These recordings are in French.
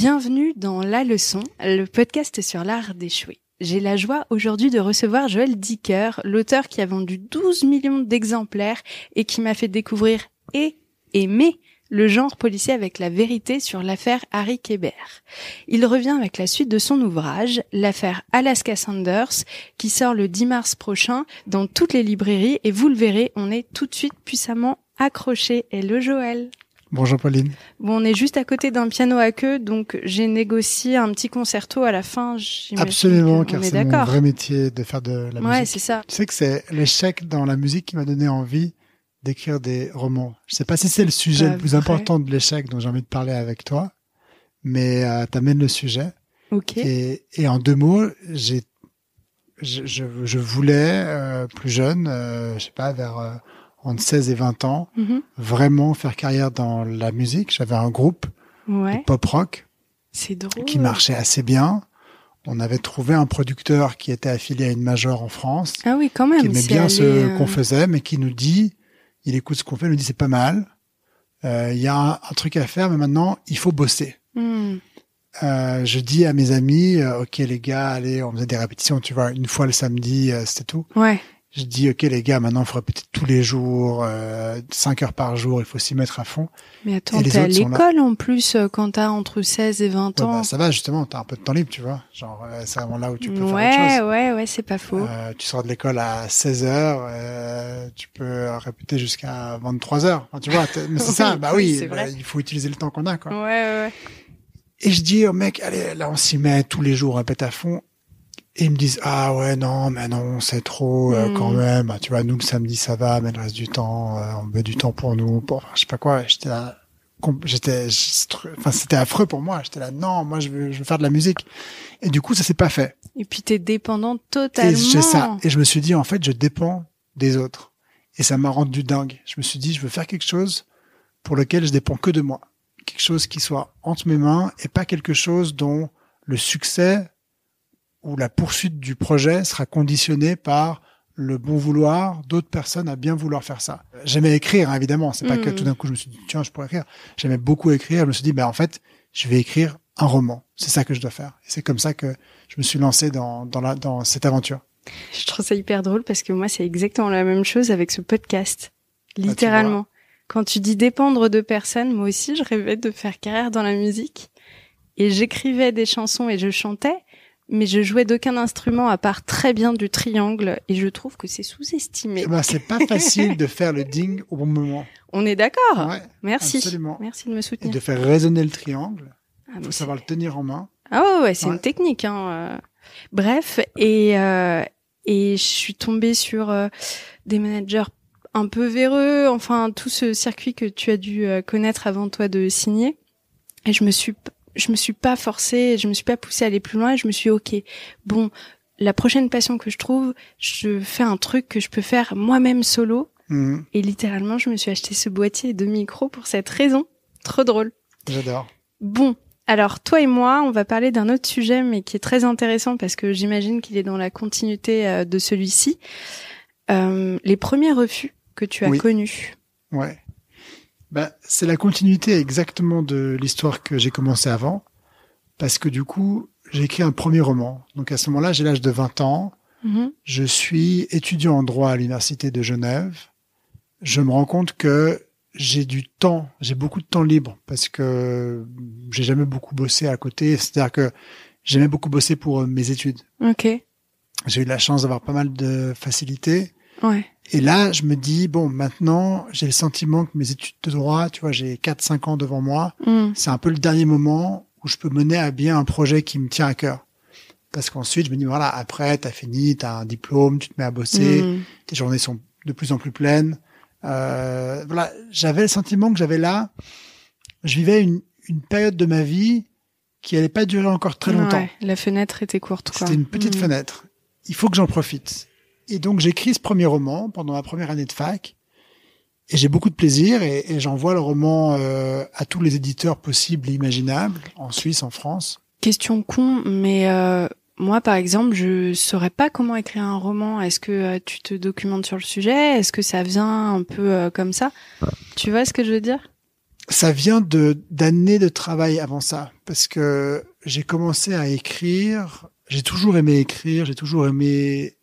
Bienvenue dans La Leçon, le podcast sur l'art d'échouer. J'ai la joie aujourd'hui de recevoir Joël Dicker, l'auteur qui a vendu 12 millions d'exemplaires et qui m'a fait découvrir et aimer le genre policier avec la vérité sur l'affaire Harry Kéber. Il revient avec la suite de son ouvrage, l'affaire Alaska Sanders, qui sort le 10 mars prochain dans toutes les librairies et vous le verrez, on est tout de suite puissamment accrochés. Hello Joël. Bonjour Pauline. Bon, on est juste à côté d'un piano à queue, donc j'ai négocié un petit concerto à la fin. Absolument, car c'est mon vrai métier de faire de la musique. Ouais, c'est ça. Tu sais que c'est l'échec dans la musique qui m'a donné envie d'écrire des romans. Je sais pas si c'est le sujet le plus important de l'échec dont j'ai envie de parler avec toi, mais t'amènes le sujet. Ok. Et en deux mots, je voulais plus jeune, je sais pas, vers entre 16 et 20 ans, vraiment faire carrière dans la musique. J'avais un groupe de pop-rock qui marchait assez bien. On avait trouvé un producteur qui était affilié à une major en France, qui aimait bien ce qu'on faisait, mais qui nous dit, il écoute ce qu'on fait, il nous dit c'est pas mal, il y a un truc à faire, mais maintenant, il faut bosser. Je dis à mes amis, ok les gars, allez, on faisait des répétitions, tu vois, une fois le samedi, c'était tout. Ouais. Je dis, ok les gars, maintenant il faut répéter tous les jours, 5 heures par jour, il faut s'y mettre à fond. Mais attends, t'es à l'école en plus quand t'as entre 16 et 20 ans. Bah, ça va justement, t'as un peu de temps libre, tu vois. Genre, c'est vraiment là où tu peux faire autre chose. Ouais, c'est pas faux. Tu sors de l'école à 16 heures, tu peux répéter jusqu'à 23 heures. Enfin, tu vois, mais c'est ça, bah oui, il faut utiliser le temps qu'on a, quoi. Ouais. Et je dis au mec, allez, là on s'y met tous les jours, on répète à fond. Et ils me disent, ah ouais, non, mais non, c'est trop, quand même. Bah, tu vois, nous, le samedi, ça va, mais le reste du temps, on met du temps pour nous, je sais pas quoi. J'étais là, c'était affreux pour moi. J'étais là, non, moi, je veux faire de la musique. Et du coup, ça s'est pas fait. Et puis, t'es dépendant totalement. Et c'est ça. Et je me suis dit, en fait, je dépends des autres. Et ça m'a rendu dingue. Je me suis dit, je veux faire quelque chose pour lequel je dépends que de moi. Quelque chose qui soit entre mes mains et pas quelque chose dont le succès où la poursuite du projet sera conditionnée par le bon vouloir d'autres personnes à bien vouloir faire ça. J'aimais écrire, hein, évidemment. C'est pas que tout d'un coup, je me suis dit, tiens, je pourrais écrire. J'aimais beaucoup écrire. Je me suis dit, en fait, je vais écrire un roman. C'est ça que je dois faire. Et c'est comme ça que je me suis lancé dans cette aventure. Je trouve ça hyper drôle parce que moi, c'est exactement la même chose avec ce podcast. Littéralement. Quand tu dis dépendre de personnes, moi aussi, je rêvais de faire carrière dans la musique. Et j'écrivais des chansons et je chantais. Mais je jouais d'aucun instrument à part très bien du triangle et je trouve que c'est sous-estimé. C'est pas facile de faire le ding au bon moment. On est d'accord. Ouais, merci. Absolument. Merci de me soutenir. Et de faire résonner le triangle. Il faut savoir le tenir en main. Ah ouais, c'est une technique. Hein. Bref, et je suis tombée sur des managers un peu véreux, enfin tout ce circuit que tu as dû connaître avant toi de signer. Et je me suis pas forcée, je me suis pas poussée à aller plus loin et je me suis dit, ok, bon, la prochaine passion que je trouve, je fais un truc que je peux faire moi-même solo. Et littéralement, je me suis acheté ce boîtier de micro pour cette raison. Trop drôle. J'adore. Bon, alors toi et moi, on va parler d'un autre sujet, mais qui est très intéressant parce que j'imagine qu'il est dans la continuité de celui-ci. Les premiers refus que tu as connus. Ouais. C'est la continuité exactement de l'histoire que j'ai commencé avant, parce que du coup, j'ai écrit un premier roman. Donc à ce moment-là, j'ai l'âge de 20 ans, je suis étudiant en droit à l'université de Genève. Je me rends compte que j'ai beaucoup de temps libre, parce que j'ai jamais beaucoup bossé à côté, c'est-à-dire que j'ai jamais beaucoup bossé pour mes études. Ok. J'ai eu la chance d'avoir pas mal de facilité. Ouais. Et là, je me dis, bon, maintenant, j'ai le sentiment que mes études de droit, tu vois, j'ai 4-5 ans devant moi. C'est un peu le dernier moment où je peux mener à bien un projet qui me tient à cœur. Parce qu'ensuite, je me dis, voilà, après, t'as fini, t'as un diplôme, tu te mets à bosser, tes journées sont de plus en plus pleines. Voilà, j'avais le sentiment que je vivais une période de ma vie qui allait pas durer encore très longtemps. Ouais, la fenêtre était courte, quoi. C'était une petite fenêtre. Il faut que j'en profite. Et donc, j'écris ce premier roman pendant ma première année de fac. Et j'ai beaucoup de plaisir et j'envoie le roman à tous les éditeurs possibles et imaginables, en Suisse, en France. Question con, mais moi, par exemple, je saurais pas comment écrire un roman. Est-ce que tu te documentes sur le sujet ? Est-ce que ça vient un peu comme ça ? Tu vois ce que je veux dire ? Ça vient d'années de travail avant ça, parce que j'ai commencé à écrire. J'ai toujours aimé écrire, j'ai toujours aimé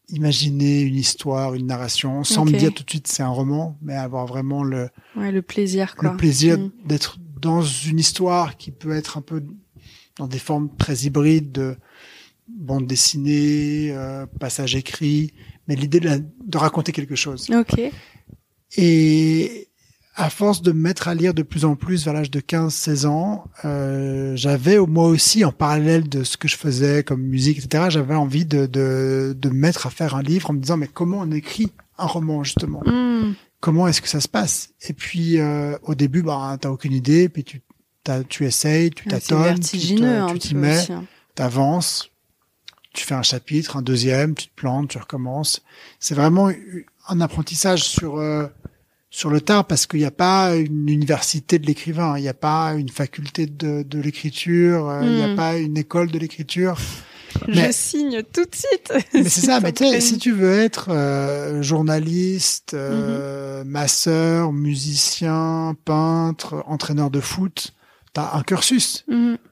imaginer une histoire, une narration, sans me dire tout de suite c'est un roman, mais avoir vraiment le plaisir, quoi. Le plaisir d'être dans une histoire qui peut être un peu dans des formes très hybrides de bande dessinée, passage écrit, mais l'idée de raconter quelque chose. Et à force de me mettre à lire de plus en plus vers l'âge de 15-16 ans, j'avais moi aussi, en parallèle de ce que je faisais comme musique, etc., j'avais envie de me mettre à faire un livre en me disant mais comment on écrit un roman justement Comment est-ce que ça se passe? Et puis au début, t'as aucune idée, puis tu essayes, tu tâtonnes, vertigineux, tu t'y mets, t'avances, tu fais un chapitre, un deuxième, tu te plantes, tu recommences. C'est vraiment un apprentissage sur le tard, parce qu'il n'y a pas une université de l'écrivain, il n'y a pas une faculté de l'écriture, il n'y a pas une école de l'écriture. Je signe tout de suite. Mais c'est ça, mais tu sais, si tu veux être journaliste, masseur, musicien, peintre, entraîneur de foot, t'as un cursus.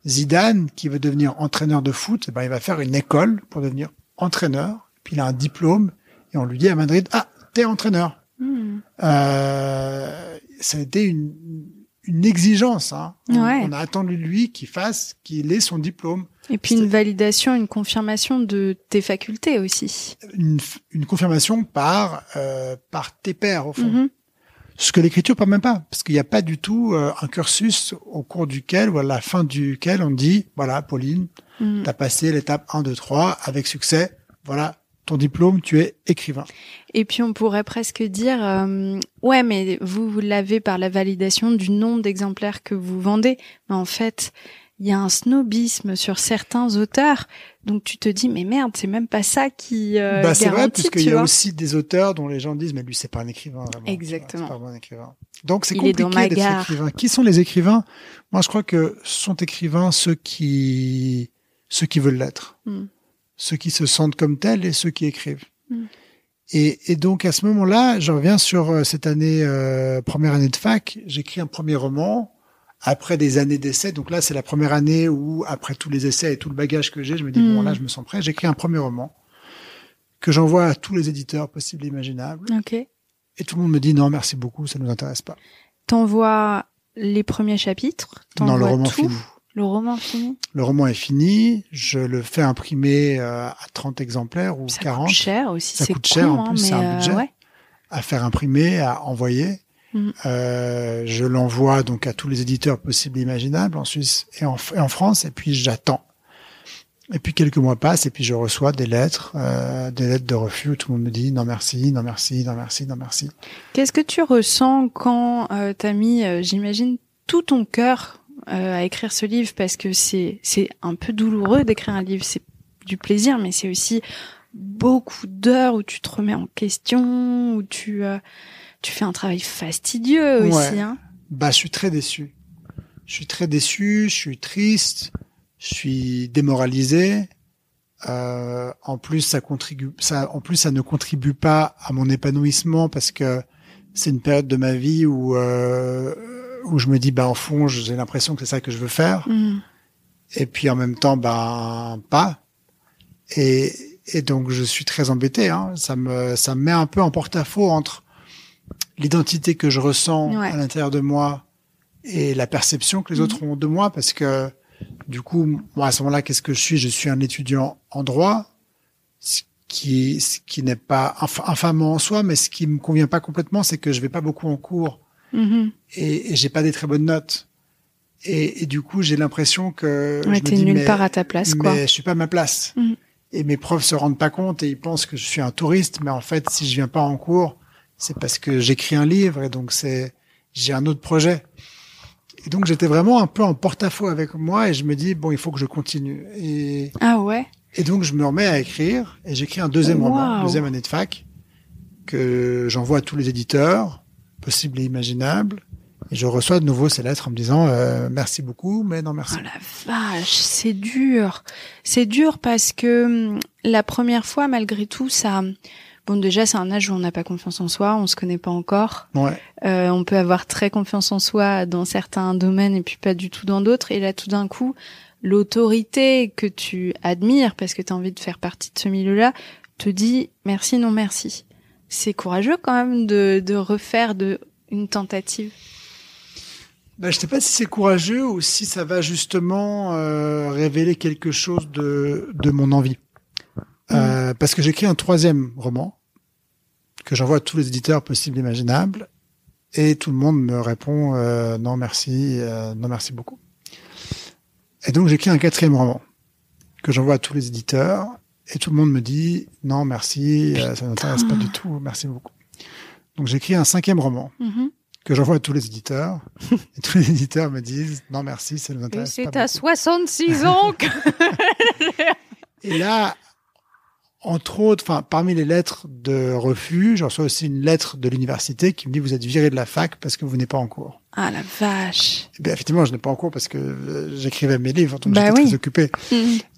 Zidane, qui veut devenir entraîneur de foot, il va faire une école pour devenir entraîneur, puis il a un diplôme, et on lui dit à Madrid, t'es entraîneur. Ça a été une exigence. On a attendu de lui qu'il ait son diplôme. Et puis une validation, une confirmation de tes facultés aussi. Une confirmation par tes pairs, au fond. Ce que l'écriture peut même pas, parce qu'il n'y a pas du tout un cursus au cours duquel ou à la fin duquel on dit, voilà, Pauline, t'as passé l'étape 1, 2, 3 avec succès, voilà, ton diplôme, tu es écrivain. Et puis on pourrait presque dire, mais vous l'avez par la validation du nombre d'exemplaires que vous vendez. Mais en fait, il y a un snobisme sur certains auteurs. Donc tu te dis, mais merde, c'est même pas ça qui garantit, c'est vrai, puisqu'il y a aussi des auteurs dont les gens disent, mais lui, c'est pas un écrivain, vraiment. Exactement. C'est pas un bon écrivain. Donc c'est compliqué d'être écrivain. Qui sont les écrivains? Moi, je crois que sont écrivains ceux qui veulent l'être. Ceux qui se sentent comme tels et ceux qui écrivent. Et donc, à ce moment-là, je reviens sur cette année, première année de fac. J'écris un premier roman après des années d'essais. Donc là, c'est la première année où, après tous les essais et tout le bagage que j'ai, je me dis, bon, là, je me sens prêt. J'écris un premier roman que j'envoie à tous les éditeurs possibles et imaginables. Et tout le monde me dit, non, merci beaucoup, ça nous intéresse pas. T'envoies les premiers chapitres? Non, le roman fini. Le roman fini? Le roman est fini. Je le fais imprimer à 30 exemplaires ou 40. Ça coûte cher aussi. Ça coûte cher en plus, c'est un budget à faire imprimer, à envoyer. Je l'envoie donc à tous les éditeurs possibles et imaginables en Suisse et en France. Et puis j'attends. Et puis quelques mois passent et puis je reçois des lettres de refus où tout le monde me dit non merci, non merci, non merci, non merci. Qu'est-ce que tu ressens quand t'as mis, j'imagine, tout ton cœur à écrire ce livre, parce que c'est un peu douloureux d'écrire un livre, c'est du plaisir, mais c'est aussi beaucoup d'heures où tu te remets en question, où tu fais un travail fastidieux aussi. Je suis très déçu. Je suis triste, je suis démoralisé. En plus, ça ne contribue pas à mon épanouissement, parce que c'est une période de ma vie où je me dis, au fond, j'ai l'impression que c'est ça que je veux faire. Et puis en même temps, pas. Et donc je suis très embêté. Ça me met un peu en porte-à-faux entre l'identité que je ressens à l'intérieur de moi et la perception que les autres ont de moi, parce que du coup, moi à ce moment-là, qu'est-ce que je suis? Je suis un étudiant en droit, ce qui n'est pas infamant en soi, mais ce qui me convient pas complètement, c'est que je vais pas beaucoup en cours. Et j'ai pas des très bonnes notes. Et du coup, j'ai l'impression que je me dis, nulle part à ta place, quoi. Mais je suis pas à ma place. Et mes profs se rendent pas compte et ils pensent que je suis un touriste. Mais en fait, si je viens pas en cours, c'est parce que j'écris un livre et donc j'ai un autre projet. Et donc, j'étais vraiment un peu en porte-à-faux avec moi et je me dis, bon, il faut que je continue. Et donc, je me remets à écrire et j'écris un deuxième roman, deuxième année de fac, que j'envoie à tous les éditeurs possibles et imaginables. Et je reçois de nouveau ces lettres en me disant merci beaucoup, mais non merci. Oh la vache, c'est dur. C'est dur parce que la première fois, malgré tout, ça Bon, déjà, c'est un âge où on n'a pas confiance en soi, on se connaît pas encore. Ouais. On peut avoir très confiance en soi dans certains domaines et puis pas du tout dans d'autres. Et là, tout d'un coup, l'autorité que tu admires parce que tu as envie de faire partie de ce milieu-là te dit merci, non merci. C'est courageux quand même de refaire une tentative. Je sais pas si c'est courageux ou si ça va justement révéler quelque chose de mon envie. Parce que j'écris un 3e roman que j'envoie à tous les éditeurs possibles et imaginables et tout le monde me répond non merci, non merci beaucoup. Et donc j'écris un 4e roman que j'envoie à tous les éditeurs et tout le monde me dit non merci, ça m'intéresse pas du tout, merci beaucoup. Donc j'écris un 5e roman que j'envoie à tous les éditeurs et tous les éditeurs me disent non merci, ça nous intéresse pas beaucoup. C'est à 66 ans que... Et là, entre autres, parmi les lettres de refus, je reçois aussi une lettre de l'université qui me dit vous êtes viré de la fac parce que vous n'êtes pas en cours. Ah la vache. Et bien effectivement, je n'ai pas en cours parce que j'écrivais mes livres, donc j'étais très occupé.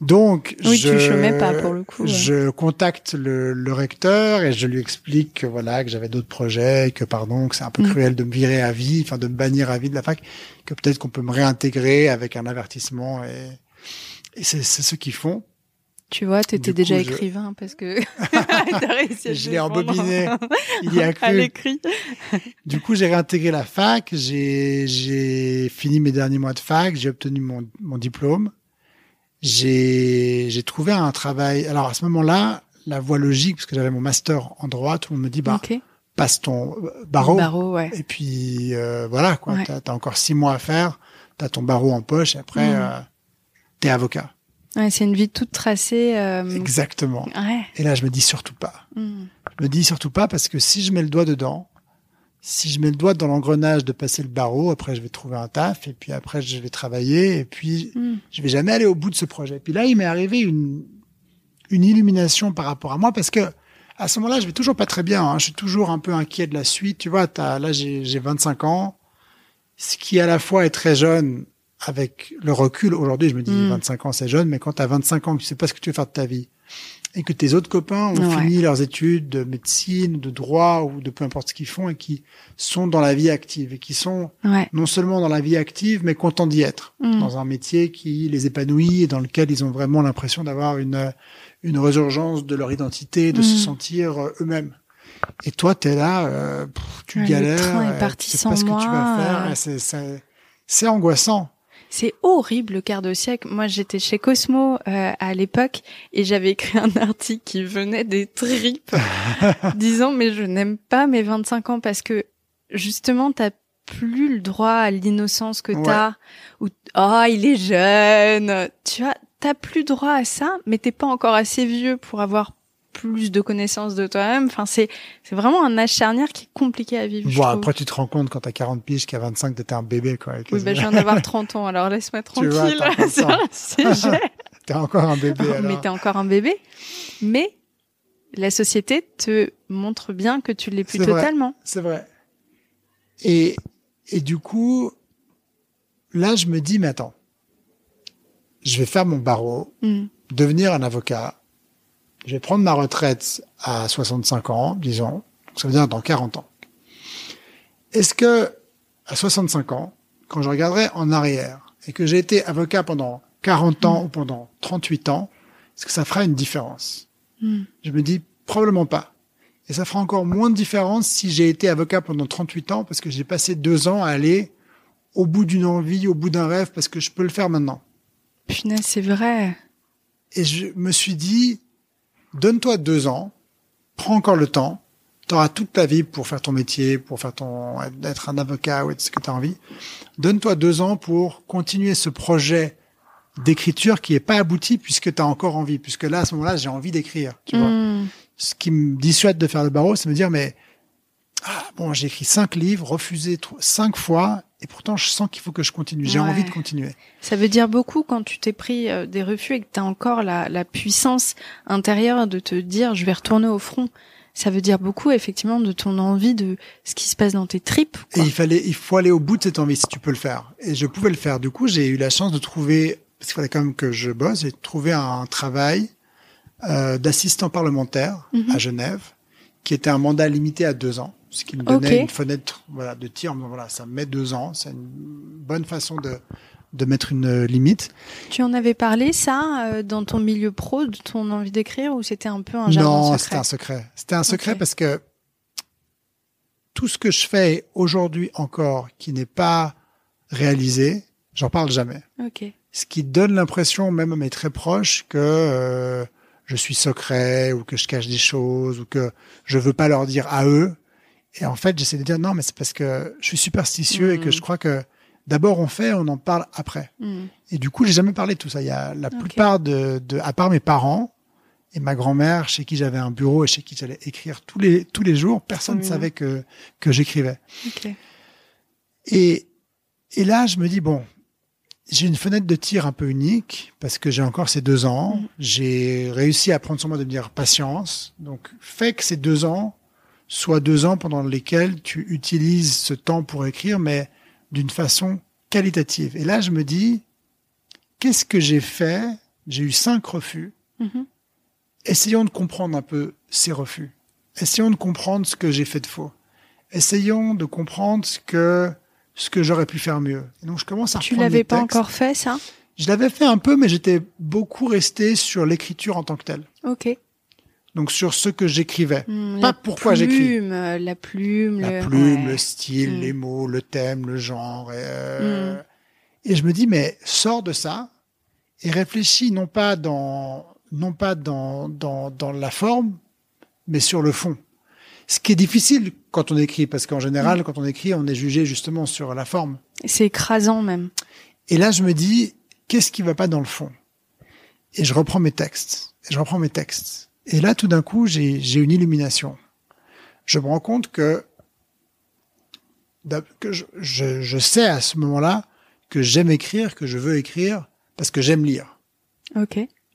Donc tu chômais pas pour le coup. Je contacte le recteur et je lui explique que voilà que j'avais d'autres projets, que que c'est un peu cruel de me virer à vie, de me bannir à vie de la fac, que peut-être qu'on peut me réintégrer avec un avertissement et c'est ce qu'ils font. Tu vois, t'étais déjà écrivain parce que t'as réussi à je l'ai embobiné. Il y a cru. À l'écrit. Du coup, j'ai réintégré la fac. J'ai fini mes derniers mois de fac. J'ai obtenu mon diplôme. J'ai trouvé un travail. Alors, à ce moment-là, la voie logique, parce que j'avais mon master en droit, tout le monde me dit, passe ton barreau. Ouais. Et puis, voilà, quoi. Ouais. T'as encore 6 mois à faire. T'as ton barreau en poche et après, t'es avocat. Ouais, c'est une vie toute tracée. Exactement. Ouais. Et là, je me dis surtout pas. Je me dis surtout pas parce que si je mets le doigt dedans, si je mets le doigt dans l'engrenage de passer le barreau, après je vais trouver un taf et puis après je vais travailler et puis je vais jamais aller au bout de ce projet. Puis là, il m'est arrivé une illumination par rapport à moi parce que à ce moment-là, je vais toujours pas très bien. Hein. Je suis toujours un peu inquiet de la suite. Tu vois, là, j'ai 25 ans, ce qui à la fois est très jeune. Avec le recul, aujourd'hui, je me dis 25 ans, c'est jeune, mais quand tu as 25 ans, que tu sais pas ce que tu veux faire de ta vie, et que tes autres copains ont fini leurs études de médecine, de droit ou de peu importe ce qu'ils font, et qui sont dans la vie active, et qui sont non seulement dans la vie active, mais contents d'y être, dans un métier qui les épanouit, et dans lequel ils ont vraiment l'impression d'avoir une résurgence de leur identité, de se sentir eux-mêmes. Et toi, t'es là, tu galères, le train est parti tu sais pas ce que tu vas faire, c'est angoissant. C'est horrible le quart de siècle. Moi, j'étais chez Cosmo à l'époque et j'avais écrit un article qui venait des tripes disant mais je n'aime pas mes 25 ans parce que justement t'as plus le droit à l'innocence que t'as ou il est jeune. Tu vois, t'as plus droit à ça, mais t'es pas encore assez vieux pour avoir plus de connaissances de toi-même. Enfin, c'est vraiment un âge charnière qui est compliqué à vivre. Bon, après, tu te rends compte quand t'as 40 piges qu'à 25, t'étais un bébé, quoi. Oui, je viens d'avoir 30 ans, alors laisse-moi tranquille. Tu vois, t'es encore un bébé, alors. Mais t'es encore un bébé. Mais la société te montre bien que tu l'es plus totalement. C'est vrai. Et du coup, là, je me dis, mais attends, je vais faire mon barreau, devenir un avocat. Je vais prendre ma retraite à 65 ans, disons. Ça veut dire dans 40 ans. Est-ce que, à 65 ans, quand je regarderai en arrière et que j'ai été avocat pendant 40 ans ou pendant 38 ans, est-ce que ça fera une différence? Je me dis, probablement pas. Et ça fera encore moins de différence si j'ai été avocat pendant 38 ans parce que j'ai passé 2 ans à aller au bout d'une envie, au bout d'un rêve, parce que je peux le faire maintenant. Punaise, c'est vrai. Et je me suis dit, donne-toi 2 ans, prends encore le temps, t'auras toute ta vie pour faire ton métier, pour faire être un avocat ou être ce que t'as envie. Donne-toi 2 ans pour continuer ce projet d'écriture qui est pas abouti puisque t'as encore envie, puisque là, à ce moment-là, j'ai envie d'écrire, tu vois. Ce qui me dissuade de faire le barreau, c'est me dire, mais, j'ai écrit 5 livres, refusé 5 fois, et pourtant, je sens qu'il faut que je continue. J'ai envie de continuer. Ça veut dire beaucoup quand tu t'es pris des refus et que tu as encore la puissance intérieure de te dire je vais retourner au front. Ça veut dire beaucoup, effectivement, de ton envie, de ce qui se passe dans tes tripes, quoi. Et il faut aller au bout de cette envie si tu peux le faire. Et je pouvais le faire. Du coup, j'ai eu la chance de trouver, parce qu'il fallait quand même que je bosse, j'ai trouvé un travail d'assistant parlementaire à Genève qui était un mandat limité à 2 ans, ce qui me donnait une fenêtre de tir. Voilà, ça me met 2 ans. C'est une bonne façon de mettre une limite. Tu en avais parlé, ça, dans ton milieu pro, de ton envie d'écrire, ou c'était un peu un jardin secret? Non, c'était un secret. C'était un secret parce que tout ce que je fais aujourd'hui encore qui n'est pas réalisé, j'en parle jamais. Ce qui donne l'impression, même à mes très proches, que je suis secret ou que je cache des choses ou que je veux pas leur dire à eux. Et en fait, j'essaie de dire non, mais c'est parce que je suis superstitieux et que je crois que d'abord on fait, on en parle après. Et du coup, j'ai jamais parlé de tout ça. Il y a la plupart à part mes parents et ma grand-mère, chez qui j'avais un bureau et chez qui j'allais écrire tous les jours, personne ne savait que j'écrivais. Et là, je me dis bon, j'ai une fenêtre de tir un peu unique parce que j'ai encore ces 2 ans. J'ai réussi à prendre sur moi de me dire patience. Donc, fais que ces 2 ans soient 2 ans pendant lesquels tu utilises ce temps pour écrire, mais d'une façon qualitative. Et là, je me dis, qu'est-ce que j'ai fait? J'ai eu 5 refus. Essayons de comprendre un peu ces refus. Essayons de comprendre ce que j'ai fait de faux. Essayons de comprendre ce que j'aurais pu faire mieux. Et donc, je commence à reprendre. Tu l'avais pas encore fait, ça? Je l'avais fait un peu, mais j'étais beaucoup resté sur l'écriture en tant que telle. Donc, sur ce que j'écrivais. Pas pourquoi j'écris. La plume, le style, les mots, le thème, le genre. Et je me dis, mais sors de ça et réfléchis non pas dans la forme, mais sur le fond. Ce qui est difficile quand on écrit, parce qu'en général, quand on écrit, on est jugé justement sur la forme. C'est écrasant même. Et là, je me dis, qu'est-ce qui va pas dans le fond? Et je reprends mes textes. Et là, tout d'un coup, j'ai une illumination. Je me rends compte que je sais à ce moment-là que j'aime écrire, que je veux écrire, parce que j'aime lire.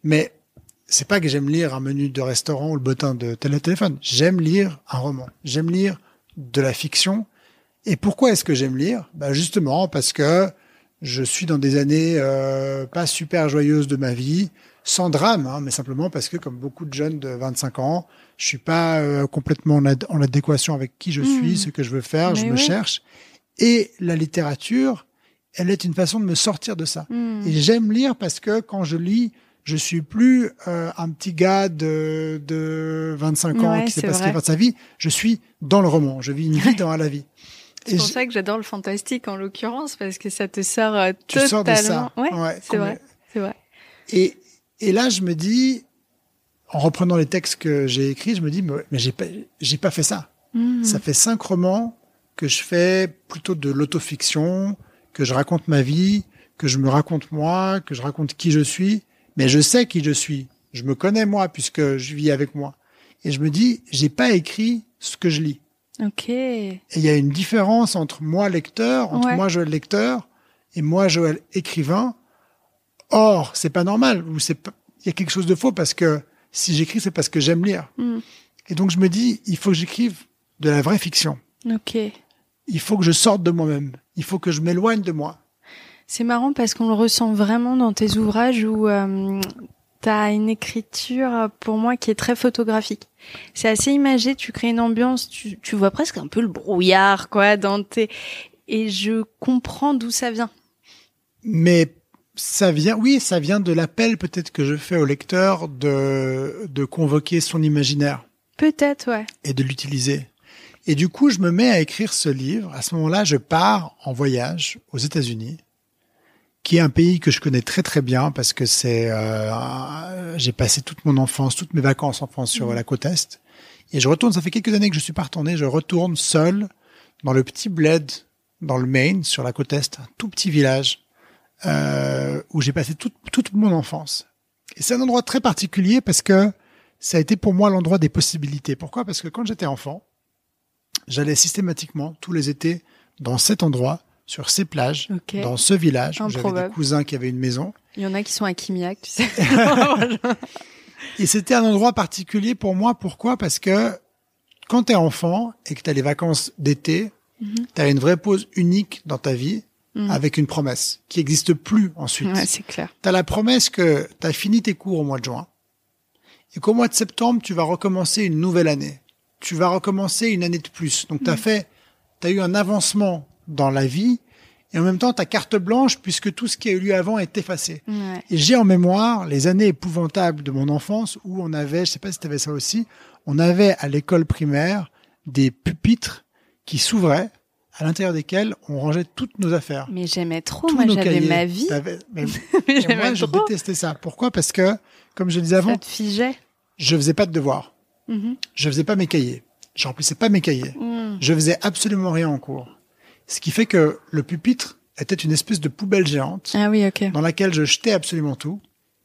Mais c'est pas que j'aime lire un menu de restaurant ou le bottin de téléphone. J'aime lire un roman. J'aime lire de la fiction. Et pourquoi est-ce que j'aime lire? Justement parce que je suis dans des années pas super joyeuses de ma vie, sans drame, mais simplement parce que, comme beaucoup de jeunes de 25 ans, je suis pas complètement en adéquation avec qui je suis, ce que je veux faire, je me cherche. Et la littérature, elle est une façon de me sortir de ça. Et j'aime lire parce que quand je lis, je suis plus un petit gars de 25 ans qui sait pas ce qu'il va de sa vie. Je suis dans le roman. Je vis une vie dans la vie. C'est pour ça que j'adore le fantastique en l'occurrence, parce que ça te sort totalement. Tu sors de ça. C'est vrai. Et là, je me dis, en reprenant les textes que j'ai écrits, je me dis, mais j'ai pas fait ça. Ça fait 5 romans que je fais plutôt de l'autofiction, que je raconte ma vie, que je me raconte moi, que je raconte qui je suis. Mais je sais qui je suis. Je me connais moi puisque je vis avec moi. Et je me dis, j'ai pas écrit ce que je lis. Et il y a une différence entre moi lecteur, moi Joël lecteur et moi Joël écrivain. Or, c'est pas normal. Il y a quelque chose de faux parce que si j'écris, c'est parce que j'aime lire. Et donc je me dis, il faut que j'écrive de la vraie fiction. Il faut que je sorte de moi-même. Il faut que je m'éloigne de moi. C'est marrant parce qu'on le ressent vraiment dans tes ouvrages où t'as une écriture pour moi qui est très photographique. C'est assez imagé, tu crées une ambiance, tu vois presque un peu le brouillard dans tes... Et je comprends d'où ça vient. Mais ça vient de l'appel peut-être que je fais au lecteur de convoquer son imaginaire. Peut-être, et de l'utiliser. Et du coup, je me mets à écrire ce livre. À ce moment-là, je pars en voyage aux États-Unis, qui est un pays que je connais très très bien parce que j'ai passé toute mon enfance, toutes mes vacances en France sur la côte Est. Et je retourne, ça fait quelques années que je suis pas retourné, je retourne seul dans le petit bled, dans le Maine, sur la côte Est, un tout petit village, où j'ai passé toute mon enfance. Et c'est un endroit très particulier parce que ça a été pour moi l'endroit des possibilités. Pourquoi? Parce que quand j'étais enfant, j'allais systématiquement tous les étés dans cet endroit, sur ces plages, dans ce village, où j'avais des cousins qui avaient une maison. Il y en a qui sont à Kimiak, tu sais. Et c'était un endroit particulier pour moi. Pourquoi? Parce que quand t'es enfant et que t'as les vacances d'été, t'as une vraie pause unique dans ta vie avec une promesse qui n'existe plus ensuite. Ouais, c'est clair. T'as la promesse que t'as fini tes cours au mois de juin et qu'au mois de septembre, tu vas recommencer une nouvelle année. tu vas recommencer une année de plus. Donc t'as eu un avancement dans la vie et en même temps t'as carte blanche puisque tout ce qui a eu lieu avant est effacé. Ouais. Et j'ai en mémoire les années épouvantables de mon enfance où on avait, je sais pas si t'avais ça aussi, on avait à l'école primaire des pupitres qui s'ouvraient à l'intérieur desquels on rangeait toutes nos affaires. Mais j'aimais trop, moi j'avais ma vie. Mais moi je détestais ça. Pourquoi ? Parce que, comme je le disais avant, ça te figeait. Je faisais pas de devoirs. Je faisais pas mes cahiers. Je remplissais pas mes cahiers. Je faisais absolument rien en cours. Ce qui fait que le pupitre était une espèce de poubelle géante dans laquelle je jetais absolument tout,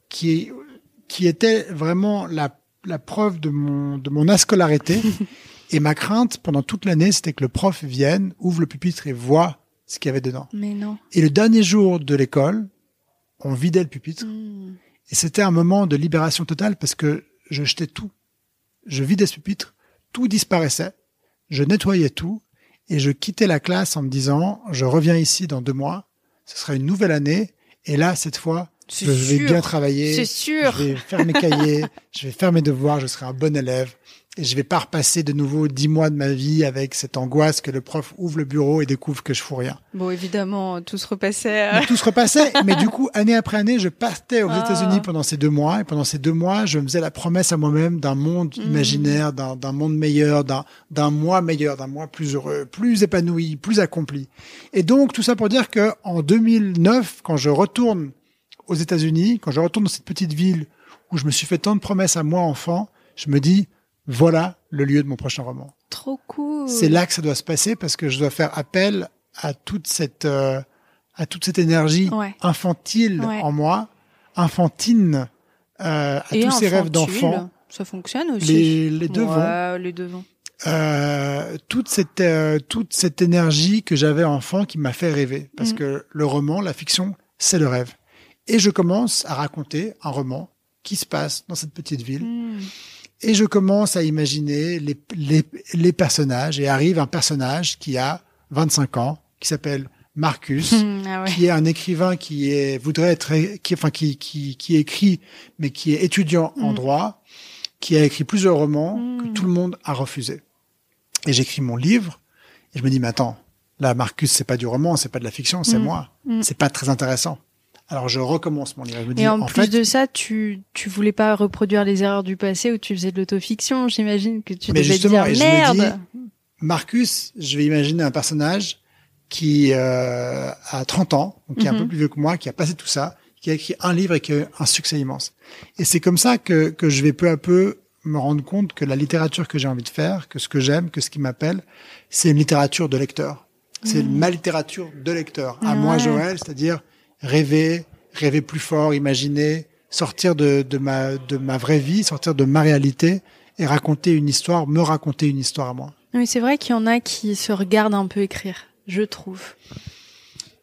qui était vraiment la preuve de mon ascolarité. Et ma crainte pendant toute l'année, c'était que le prof vienne, ouvre le pupitre et voit ce qu'il y avait dedans. Mais non. Et le dernier jour de l'école, on vidait le pupitre. Et c'était un moment de libération totale parce que je jetais tout. Je vidais ce pupitre, tout disparaissait, je nettoyais tout et je quittais la classe en me disant « Je reviens ici dans 2 mois, ce sera une nouvelle année et là, cette fois, je vais bien travailler, c'est sûr. Je vais faire mes cahiers, je vais faire mes devoirs, je serai un bon élève. » Et je vais pas repasser de nouveau 10 mois de ma vie avec cette angoisse que le prof ouvre le bureau et découvre que je fous rien. Bon, évidemment, tout se repassait. Tout se repassait, mais du coup, année après année, je partais aux États-Unis pendant ces 2 mois. Et pendant ces 2 mois, je me faisais la promesse à moi-même d'un monde imaginaire, d'un monde meilleur, d'un moi meilleur, d'un moi plus heureux, plus épanoui, plus accompli. Et donc, tout ça pour dire que en 2009, quand je retourne aux États-Unis, quand je retourne dans cette petite ville où je me suis fait tant de promesses à moi, enfant, je me dis, voilà le lieu de mon prochain roman. Trop cool. C'est là que ça doit se passer parce que je dois faire appel à toute cette énergie infantile en moi, infantine, à et tous ces rêves d'enfant. Ça fonctionne aussi. Les deux vont. Les deux vont. Toute cette énergie que j'avais enfant qui m'a fait rêver parce que le roman, la fiction, c'est le rêve. Et je commence à raconter un roman qui se passe dans cette petite ville. Et je commence à imaginer les personnages et arrive un personnage qui a 25 ans, qui s'appelle Marcus, qui est un écrivain qui écrit, mais qui est étudiant en droit, qui a écrit plusieurs romans que tout le monde a refusé. Et j'écris mon livre et je me dis, mais attends, là, Marcus, c'est pas du roman, c'est pas de la fiction, c'est moi. C'est pas très intéressant. Alors je recommence mon livre. Je me dis, et en plus de ça, tu voulais pas reproduire les erreurs du passé où tu faisais de l'autofiction. J'imagine que tu devais te dire merde. Je me dis, Marcus, je vais imaginer un personnage qui a 30 ans, donc qui est un peu plus vieux que moi, qui a passé tout ça, qui a écrit un livre et qui a un succès immense. Et c'est comme ça que je vais peu à peu me rendre compte que la littérature que j'ai envie de faire, que ce que j'aime, que ce qui m'appelle, c'est une littérature de lecteur. C'est ma littérature de lecteur. À moi, Joël, c'est-à-dire rêver plus fort, imaginer, sortir de ma vraie vie, sortir de ma réalité et me raconter une histoire à moi. Oui, c'est vrai qu'il y en a qui se regardent un peu écrire, je trouve.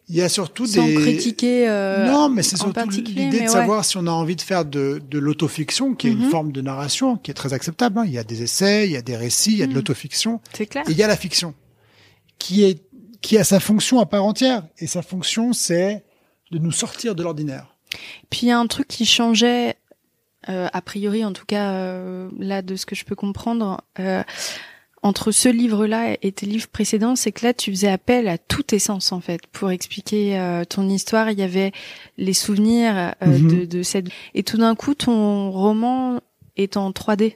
Il y a surtout sans critiquer non, mais c'est surtout l'idée de savoir si on a envie de faire de l'autofiction, qui est une forme de narration, qui est très acceptable. Il y a des essais, il y a des récits, il y a de l'autofiction. C'est clair. Et il y a la fiction, qui a sa fonction à part entière. Et sa fonction, c'est de nous sortir de l'ordinaire. Puis il y a un truc qui changeait, a priori en tout cas, là de ce que je peux comprendre, entre ce livre-là et tes livres précédents, c'est que là tu faisais appel à tous tes sens en fait pour expliquer ton histoire. Il y avait les souvenirs de cette... Et tout d'un coup, ton roman est en 3D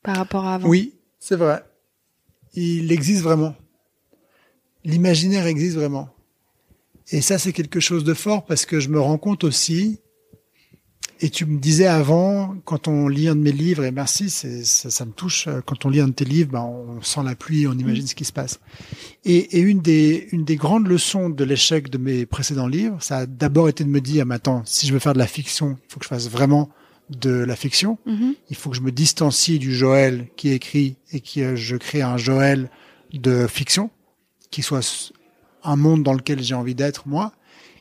par rapport à avant. Oui, c'est vrai. Il existe vraiment. L'imaginaire existe vraiment. Et ça, c'est quelque chose de fort parce que je me rends compte aussi, et tu me disais avant, quand on lit un de mes livres, et merci, ça me touche, quand on lit un de tes livres, on sent la pluie, on imagine ce qui se passe. Et une des grandes leçons de l'échec de mes précédents livres, ça a d'abord été de me dire, mais attends, si je veux faire de la fiction, il faut que je fasse vraiment de la fiction. Il faut que je me distancie du Joël qui écrit et que je crée un Joël de fiction, qui soit un monde dans lequel j'ai envie d'être, moi.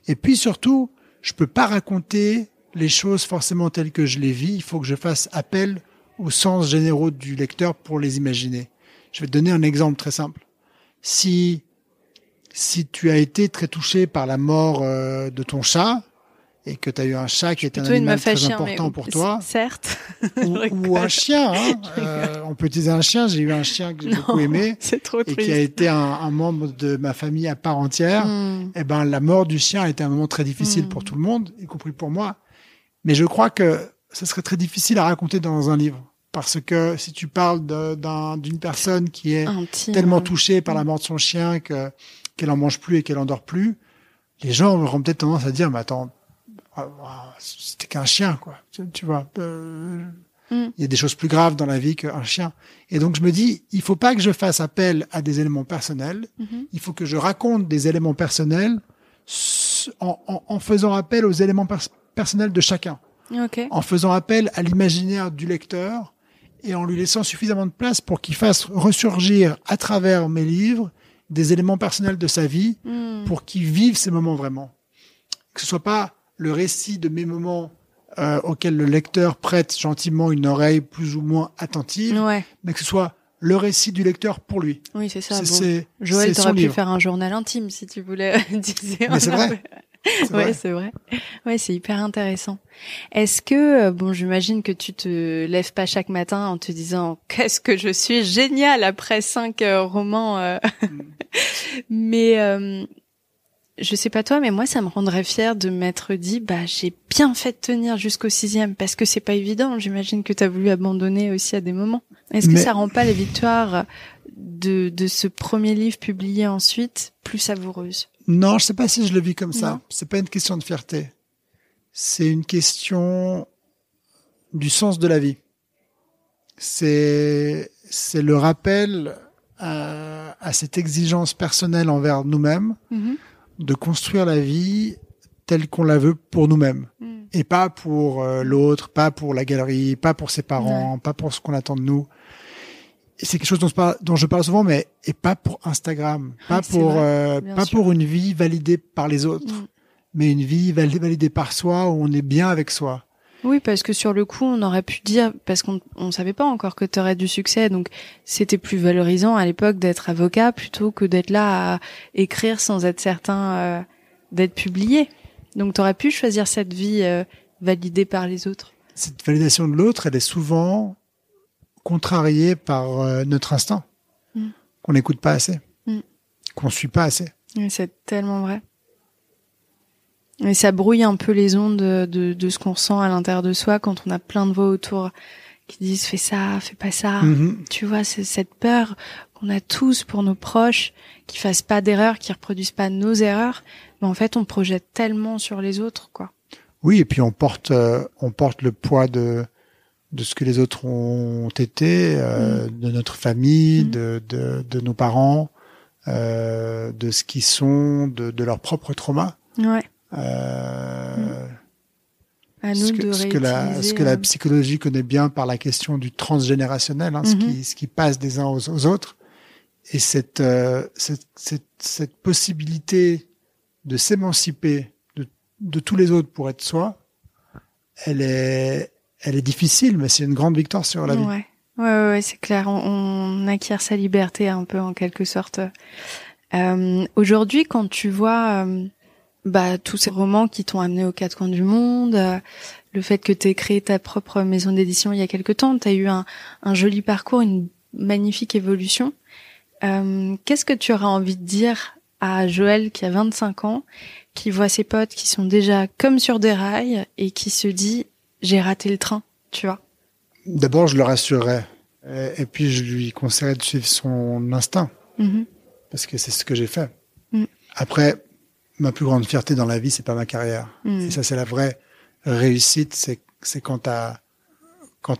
Et puis surtout, je peux pas raconter les choses forcément telles que je les vis. Il faut que je fasse appel aux sens généraux du lecteur pour les imaginer. Je vais te donner un exemple très simple. Si tu as été très touché par la mort de ton chat et que tu as eu un chat qui est un animal très important pour toi. Certes. ou un chien. On peut utiliser un chien. J'ai eu un chien que j'ai beaucoup aimé. C'est trop triste. Et qui a été un membre de ma famille à part entière. Et ben, la mort du chien a été un moment très difficile pour tout le monde, y compris pour moi. Mais je crois que ce serait très difficile à raconter dans un livre. Parce que si tu parles d'une personne qui est tellement touchée par la mort de son chien qu'elle en mange plus et qu'elle en dort plus, les gens auront peut-être tendance à dire, mais attends, c'était qu'un chien, quoi. Tu vois, il y a des choses plus graves dans la vie qu'un chien. Et donc je me dis, il faut pas que je fasse appel à des éléments personnels. Il faut que je raconte des éléments personnels en faisant appel aux éléments personnels de chacun. Okay. En faisant appel à l'imaginaire du lecteur et en lui laissant suffisamment de place pour qu'il fasse ressurgir à travers mes livres des éléments personnels de sa vie pour qu'il vive ces moments vraiment. Que ce soit pas le récit de mes moments auxquels le lecteur prête gentiment une oreille plus ou moins attentive, mais que ce soit le récit du lecteur pour lui. Oui, c'est ça. Joël, t'aurais pu faire un journal intime si tu voulais diser. Mais c'est vrai. Ouais, c'est vrai. Ouais, c'est hyper intéressant. Est-ce que, j'imagine que tu te lèves pas chaque matin en te disant qu'est-ce que je suis génial après 5 romans, mais je sais pas toi, mais moi ça me rendrait fière de m'être dit j'ai bien fait de tenir jusqu'au 6e parce que c'est pas évident. J'imagine que t'as voulu abandonner aussi à des moments. Est-ce que ça rend pas la victoire de ce premier livre publié ensuite plus savoureuse? Non, je sais pas si je le vis comme ça. C'est pas une question de fierté. C'est une question du sens de la vie. C'est le rappel à cette exigence personnelle envers nous-mêmes de construire la vie telle qu'on la veut pour nous-mêmes. Et pas pour l'autre, pas pour la galerie, pas pour ses parents, pas pour ce qu'on attend de nous. Et c'est quelque chose dont je parle souvent, mais et pas pour Instagram, pas pour une vie validée par les autres, mais une vie validée par soi où on est bien avec soi. Oui, parce que sur le coup, on aurait pu dire, parce qu'on savait pas encore que tu aurais du succès, donc c'était plus valorisant à l'époque d'être avocat plutôt que d'être là à écrire sans être certain d'être publié. Donc tu aurais pu choisir cette vie validée par les autres. Cette validation de l'autre, elle est souvent contrarié par notre instinct, qu'on n'écoute pas assez, qu'on suit pas assez. Et c'est tellement vrai. Et ça brouille un peu les ondes de ce qu'on ressent à l'intérieur de soi quand on a plein de voix autour qui disent fais ça, fais pas ça. Tu vois, c'est cette peur qu'on a tous pour nos proches, qui fassent pas d'erreurs, qui reproduisent pas nos erreurs, mais en fait on projette tellement sur les autres, quoi. Oui, et puis on porte le poids de ce que les autres ont été, de notre famille, de nos parents, de ce qu'ils sont, de leur propre trauma. Ouais. À nous ce que la psychologie connaît bien par la question du transgénérationnel, ce qui passe des uns aux autres. Et cette possibilité de s'émanciper de tous les autres pour être soi, elle est difficile, mais c'est une grande victoire sur la vie. Ouais, c'est clair. On acquiert sa liberté un peu en quelque sorte. Aujourd'hui, quand tu vois tous ces romans qui t'ont amené aux quatre coins du monde, le fait que t'aies créé ta propre maison d'édition il y a quelque temps, t'as eu un joli parcours, une magnifique évolution. Qu'est-ce que tu auras envie de dire à Joël qui a 25 ans, qui voit ses potes qui sont déjà comme sur des rails et qui se dit j'ai raté le train, tu vois? D'abord, je le rassurerais. Et puis, je lui conseillerais de suivre son instinct. Parce que c'est ce que j'ai fait. Après, ma plus grande fierté dans la vie, c'est pas ma carrière. Et ça, c'est la vraie réussite. C'est quand t'as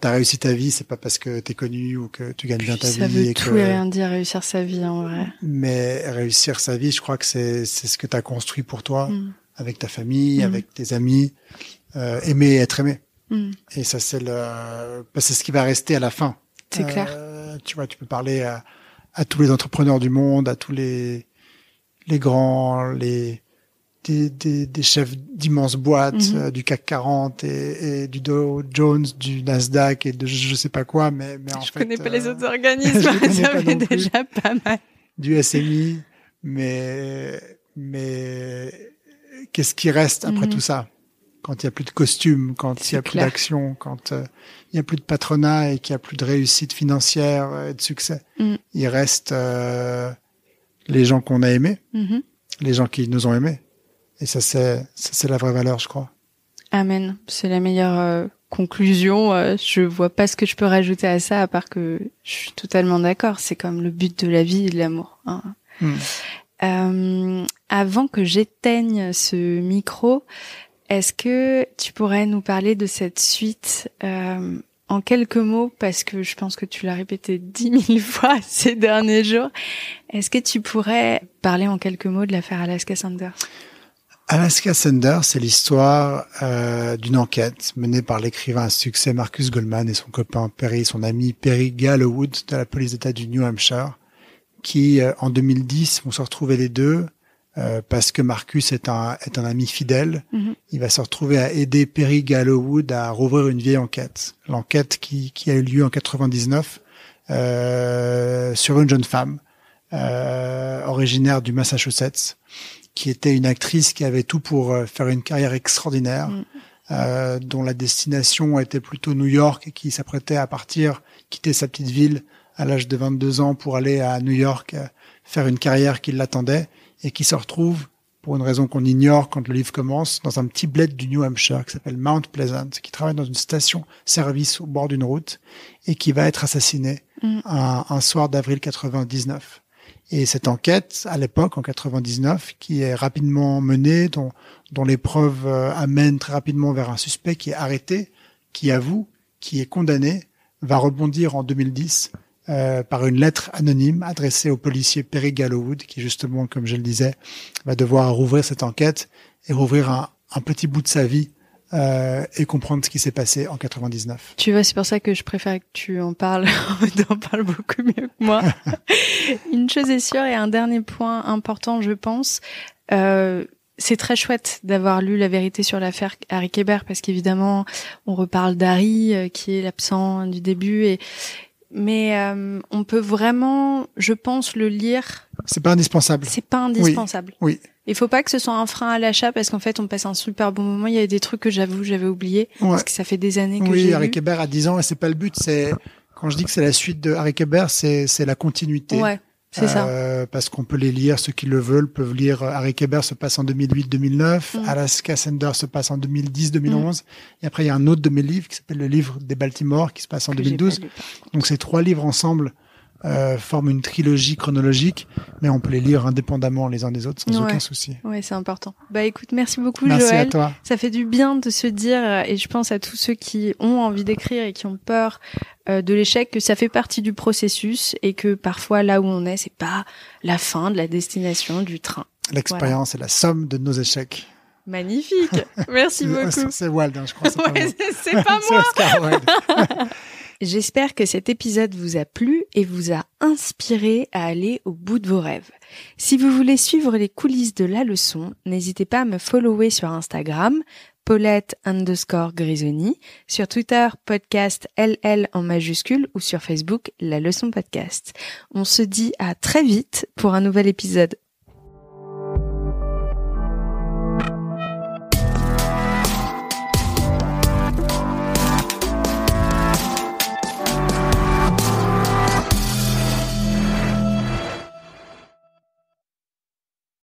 réussi ta vie, c'est pas parce que t'es connu ou que tu gagnes bien ta vie. Ça veut tout et rien dire, réussir sa vie, en vrai. Mais réussir sa vie, je crois que c'est ce que t'as construit pour toi, avec ta famille, avec tes amis. Aimer et être aimé. Et ça, c'est ce qui va rester à la fin. C'est clair. Tu vois, tu peux parler à tous les entrepreneurs du monde, à tous les grands, des chefs d'immenses boîtes, du CAC 40 et du Dow Jones, du Nasdaq et de je sais pas quoi, mais en fait. Je connais pas les autres organismes, ça fait déjà pas mal. Du SMI, mais qu'est-ce qui reste après tout ça? quand il y a plus de costumes, quand il y a plus d'action, quand il y a plus de patronat et qu'il y a plus de réussite financière et de succès. Il reste les gens qu'on a aimés, les gens qui nous ont aimés. Et ça, c'est la vraie valeur, je crois. Amen. C'est la meilleure conclusion. Je vois pas ce que je peux rajouter à ça, à part que je suis totalement d'accord. C'est comme le but de la vie et de l'amour. Hein. Avant que j'éteigne ce micro, est-ce que tu pourrais nous parler de cette suite en quelques mots, parce que je pense que tu l'as répété 10 000 fois ces derniers jours. Est-ce que tu pourrais parler en quelques mots de l'affaire Alaska Sanders? Alaska Sanders, c'est l'histoire d'une enquête menée par l'écrivain à succès Marcus Goldman et son copain son ami Perry Gallowwood de la police d'État du New Hampshire, qui en 2010 vont se retrouver les deux parce que Marcus est un ami fidèle. Il va se retrouver à aider Perry Gallowwood à rouvrir une vieille enquête. L'enquête qui a eu lieu en 99 sur une jeune femme originaire du Massachusetts, qui était une actrice qui avait tout pour faire une carrière extraordinaire, dont la destination était plutôt New York et qui s'apprêtait à quitter sa petite ville à l'âge de 22 ans pour aller à New York faire une carrière qui l'attendait, et qui se retrouve, pour une raison qu'on ignore quand le livre commence, dans un petit bled du New Hampshire qui s'appelle Mount Pleasant, qui travaille dans une station-service au bord d'une route et qui va être assassiné un soir d'avril 99. Et cette enquête, à l'époque, en 99, qui est rapidement menée, dont les preuves amènent très rapidement vers un suspect qui est arrêté, qui avoue, qui est condamné, va rebondir en 2010 par une lettre anonyme adressée au policier Perry Gallowwood, qui justement, comme je le disais, va devoir rouvrir cette enquête et rouvrir un petit bout de sa vie et comprendre ce qui s'est passé en 99. Tu vois, c'est pour ça que je préfère que tu en parles. T'en parles beaucoup mieux que moi. Une chose est sûre, et un dernier point important, je pense, c'est très chouette d'avoir lu la vérité sur l'affaire Harry Kéber, parce qu'évidemment, on reparle d'Harry, qui est l'absent du début, mais on peut vraiment, je pense, le lire. C'est pas indispensable. C'est pas indispensable. Oui. Il faut pas que ce soit un frein à l'achat, parce qu'en fait, on passe un super bon moment. Il y a des trucs que j'avais oubliés, parce que ça fait des années que j'ai lu. Oui, Harry Kéber a 10 ans, et c'est pas le but. Quand je dis que c'est la suite de Harry Kéber, c'est la continuité. Ouais. C'est ça. Parce qu'on peut les lire, ceux qui le veulent peuvent lire. Harry Kéber se passe en 2008-2009, Alaska Sanders se passe en 2010-2011, et après il y a un autre de mes livres qui s'appelle le livre des Baltimore qui se passe en 2012. Donc ces 3 livres ensemble forment une trilogie chronologique, mais on peut les lire indépendamment les uns des autres sans aucun souci. Ouais, c'est important. Bah écoute, merci beaucoup Merci Joël. À toi. Ça fait du bien de se dire, et je pense à tous ceux qui ont envie d'écrire et qui ont peur de l'échec, que ça fait partie du processus, et que parfois là où on est, c'est pas la fin de la destination du train. L'expérience est la somme de nos échecs. Magnifique. Merci beaucoup. C'est Wilde, je crois. C'est pas moi. Oscar Wilde. J'espère que cet épisode vous a plu et vous a inspiré à aller au bout de vos rêves. Si vous voulez suivre les coulisses de la leçon, n'hésitez pas à me follower sur Instagram, Paulette_Grisoni, sur Twitter, podcast LL en majuscule, ou sur Facebook, La Leçon Podcast. On se dit à très vite pour un nouvel épisode.